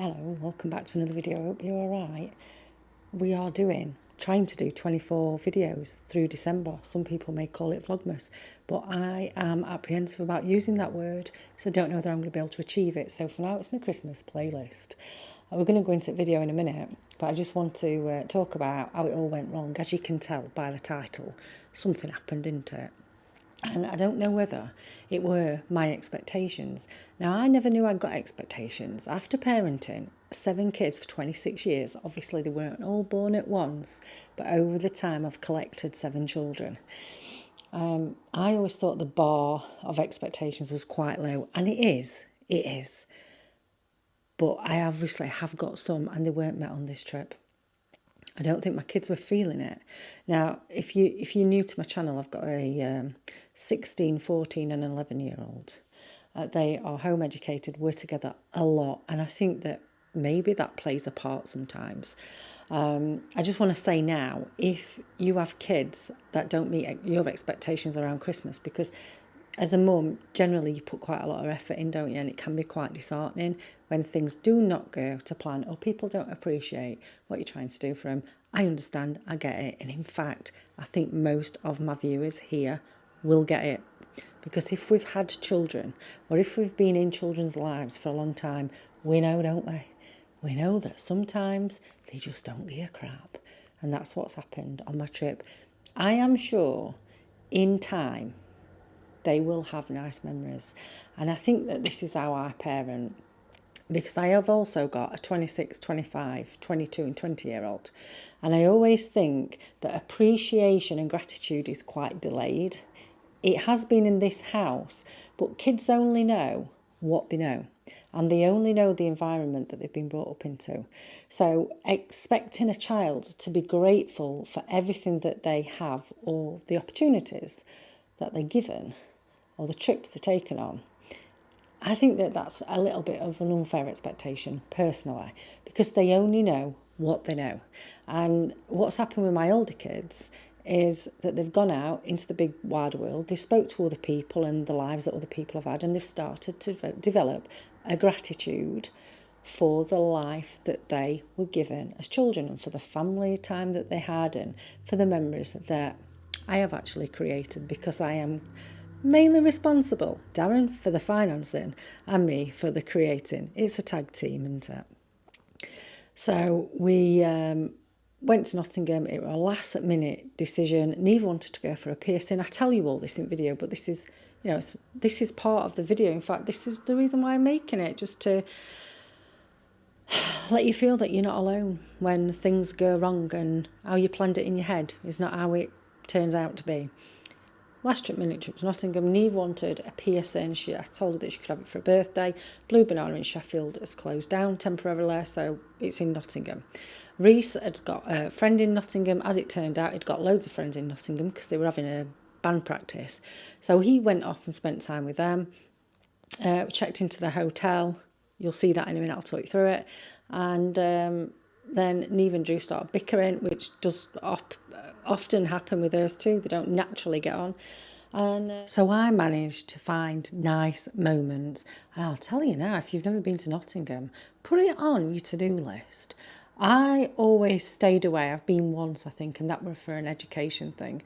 Hello, welcome back to another video. I hope you're alright. We are trying to do 24 videos through December. Some people may call it Vlogmas, but I am apprehensive about using that word, so I don't know whether I'm going to be able to achieve it. So for now, it's my Christmas playlist. We're going to go into the video in a minute, but I just want to talk about how it all went wrong. As you can tell by the title, something happened, didn't it? And I don't know whether it were my expectations. Now, I never knew I'd got expectations. After parenting 7 kids for 26 years, obviously they weren't all born at once, but over the time I've collected 7 children. I always thought the bar of expectations was quite low, and it is. But I obviously have got some, and they weren't met on this trip. I don't think my kids were feeling it. Now, if you're new to my channel, I've got a 16, 14 and an 11-year-old. They are home educated. We're together a lot. And I think that maybe that plays a part sometimes. I just want to say now, if you have kids that don't meet your expectations around Christmas, because as a mum, generally you put quite a lot of effort in, don't you? And it can be quite disheartening when things do not go to plan or people don't appreciate what you're trying to do for them. I understand, I get it. And in fact, I think most of my viewers here will get it. Because if we've had children or if we've been in children's lives for a long time, we know, don't we? We know that sometimes they just don't give a crap. And that's what's happened on my trip. I am sure in time, they will have nice memories. And I think that this is how I parent, because I have also got a 26, 25, 22 and 20-year-old. And I always think that appreciation and gratitude is quite delayed. It has been in this house, but kids only know what they know. And they only know the environment that they've been brought up into. So expecting a child to be grateful for everything that they have or the opportunities that they're given or the trips they're taken on, I think that that's a little bit of an unfair expectation, personally, because they only know what they know. And what's happened with my older kids is that they've gone out into the big wide world, they've spoke to other people and the lives that other people have had, and they've started to develop a gratitude for the life that they were given as children and for the family time that they had and for the memories that I have actually created, because I am mainly responsible, Darren for the financing and me for the creating. It's a tag team, isn't it? So we went to Nottingham. It was a last minute decision. Neither wanted to go for a piercing. I tell you all this in video, but this is, this is part of the video. In fact, this is the reason why I'm making it, just to let you feel that you're not alone when things go wrong, and how you planned it in your head is not how it turns out to be. Last minute trip to Nottingham, Neve wanted a piercing. I told her that she could have it for a birthday. Blue Banana in Sheffield has closed down temporarily, so it's in Nottingham. Reese had got a friend in Nottingham. As it turned out, he'd got loads of friends in Nottingham because they were having a band practice. So he went off and spent time with them. Checked into the hotel. You'll see that in a minute, I'll talk you through it. And then Neve and Drew started bickering, which does often happen with us too. They don't naturally get on. And so I managed to find nice moments. And I'll tell you now, if you've never been to Nottingham, put it on your to-do list. I always stayed away. I've been once, I think, and that was for an education thing,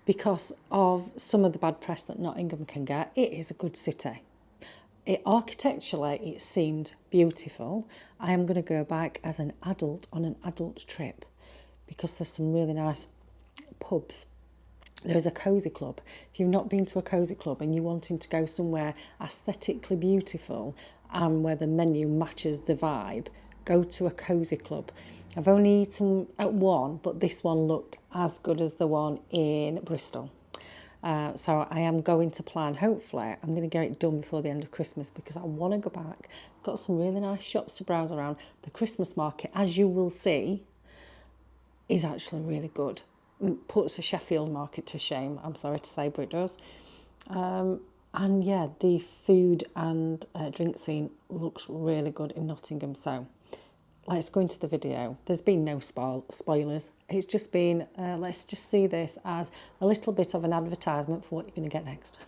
because of some of the bad press that Nottingham can get. It is a good city. Architecturally, it seemed beautiful. I am going to go back as an adult on an adult trip, because there's some really nice pubs. There is a cosy club. If you've not been to a cosy club and you're wanting to go somewhere aesthetically beautiful and where the menu matches the vibe, go to a cosy club. I've only eaten at one, but this one looked as good as the one in Bristol. So I am going to plan, hopefully, I'm going to get it done before the end of Christmas, because I want to go back. I've got some really nice shops to browse around. The Christmas market, as you will see, is actually really good. It puts the Sheffield market to shame, I'm sorry to say, but it does. And yeah, the food and drink scene looks really good in Nottingham. So let's go into the video. There's been no spoilers. It's just been, let's just see this as a little bit of an advertisement for what you're going to get next.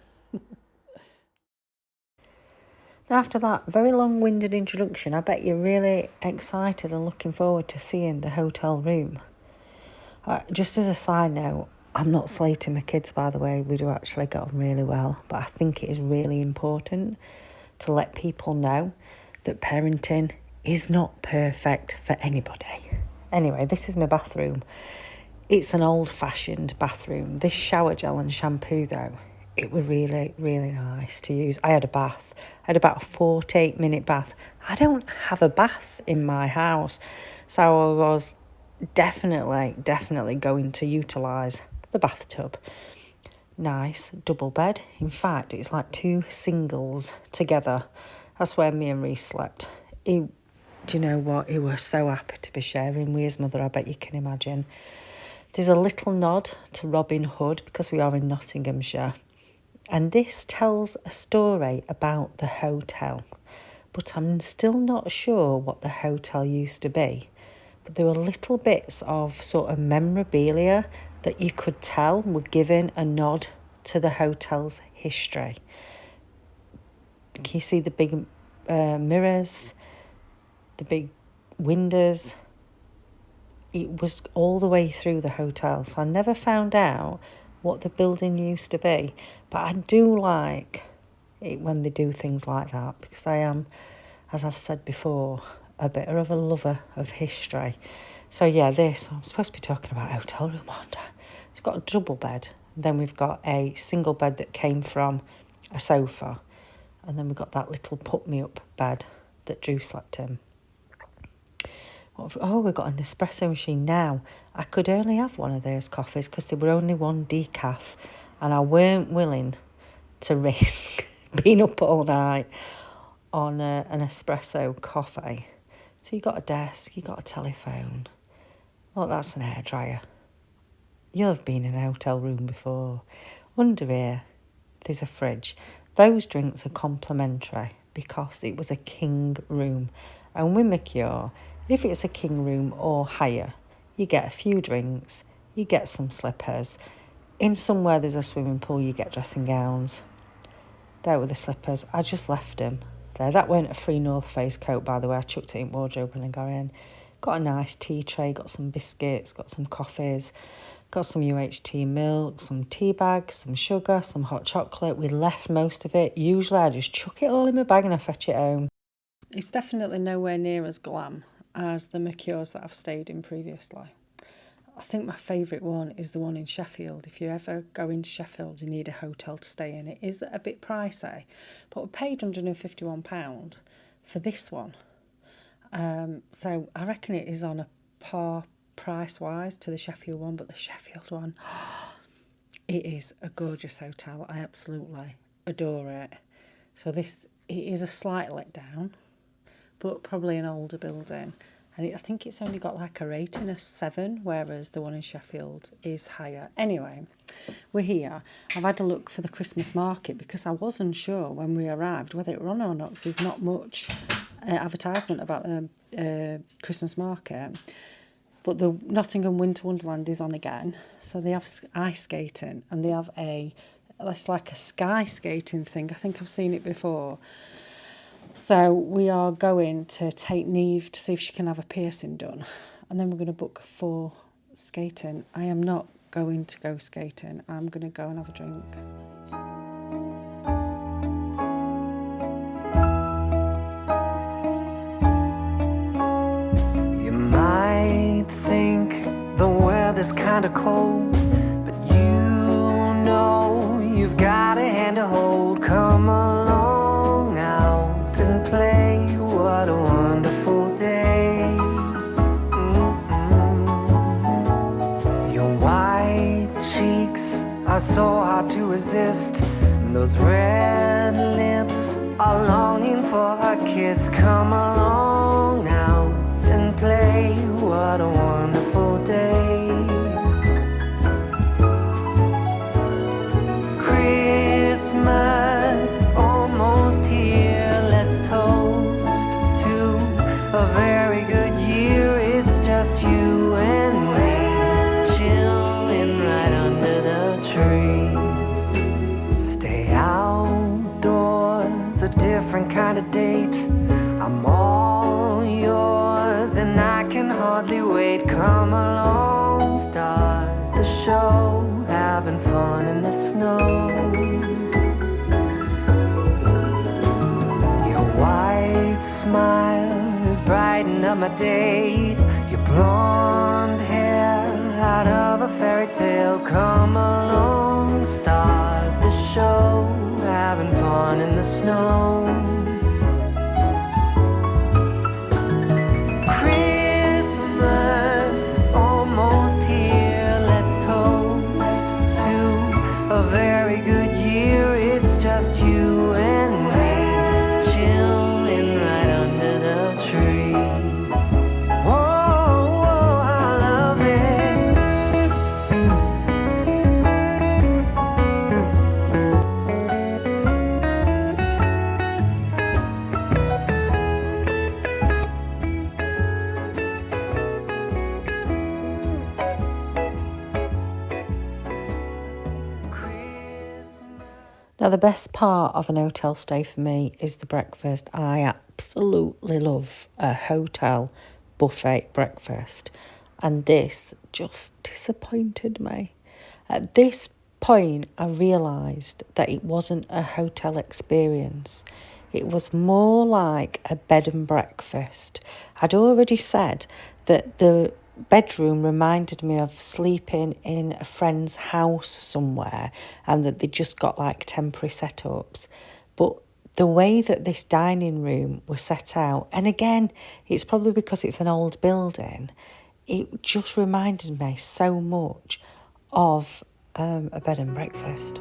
Now, after that very long-winded introduction, I bet you're really excited and looking forward to seeing the hotel room. Just as a side note, I'm not slating my kids, by the way. We do actually get on really well. But I think it is really important to let people know that parenting is not perfect for anybody. Anyway, this is my bathroom. It's an old-fashioned bathroom. This shower gel and shampoo, though, it was really, really nice to use. I had a bath. I had about a 48-minute bath. I don't have a bath in my house, so I was definitely going to utilise the bathtub. Nice double bed. In fact, it's like 2 singles together. That's where me and Reece slept. Do you know what? He was so happy to be sharing with his mother, I bet you can imagine. There's a little nod to Robin Hood because we are in Nottinghamshire. And this tells a story about the hotel. But I'm still not sure what the hotel used to be. But there were little bits of sort of memorabilia that you could tell were giving a nod to the hotel's history. Can you see the big mirrors, the big windows? It was all the way through the hotel, so I never found out what the building used to be. But I do like it when they do things like that, because I am, as I've said before, a bit of a lover of history. So yeah, I'm supposed to be talking about a hotel room, aren't I? It's got a double bed. Then we've got a single bed that came from a sofa. And then we've got that little put-me-up bed that Drew slept in. We've got an espresso machine now. I could only have one of those coffees because there were only one decaf. And I weren't willing to risk being up all night on an espresso coffee. So you got a desk, you got a telephone. Oh, that's an hairdryer. You'll have been in a hotel room before. Under here, there's a fridge. Those drinks are complimentary because it was a king room. And with Mercure, if it's a king room or higher, you get a few drinks, you get some slippers. In somewhere there's a swimming pool, you get dressing gowns. There were the slippers. I just left them there. That weren't a free North Face coat, by the way. I chucked it in wardrobe when I got in. Got a nice tea tray, got some biscuits, got some coffees, got some UHT milk, some tea bags, some sugar, some hot chocolate. We left most of it. Usually I just chuck it all in my bag and I fetch it home. It's definitely nowhere near as glam as the Mercures that I've stayed in previously. I think my favourite one is the one in Sheffield. If you ever go into Sheffield, you need a hotel to stay in. It is a bit pricey, but we paid £151 for this one. So I reckon it is on a par price-wise to the Sheffield one, but the Sheffield one, it is a gorgeous hotel. I absolutely adore it. So it is a slight letdown, but probably an older building. And I think it's only got like a rating of 7, whereas the one in Sheffield is higher. Anyway, we're here. I've had a look for the Christmas market because I wasn't sure when we arrived whether it were on or not, because there's not much advertisement about the Christmas market. But the Nottingham Winter Wonderland is on again. So they have ice skating and they have it's like a sky skating thing. I think I've seen it before. So we are going to take Neve to see if she can have a piercing done. And then we're going to book for skating. I am not going to go skating. I'm going to go and have a drink. You might think the weather's kind of cold, but you know you've got a hand to hold. Come along out and play. What a wonderful day. Your white cheeks are so hard to resist. Those red lips are longing for a kiss. Come along out and play. What a wonderful day. Christmas is almost here. Let's toast to a very good year. It's just you and me, chilling right under the tree. Stay outdoors, a different kind of hardly wait. Come along, start the show, having fun in the snow. Your white smile is brightening up my day. Your blonde hair out of a fairy tale. Come along, start the show, having fun in the snow. Christmas is almost here. Let's toast to a very good year. It's just you and me, chilling right under the tree. Whoa, I love it. Now, the best part of an hotel stay for me is the breakfast. I absolutely love a hotel buffet breakfast, and this just disappointed me. At this point, I realised that it wasn't a hotel experience. It was more like a bed and breakfast. I'd already said that the bedroom reminded me of sleeping in a friend's house somewhere and that they just got like temporary setups. But the way that this dining room was set out, and again, it's probably because it's an old building, it just reminded me so much of a bed and breakfast.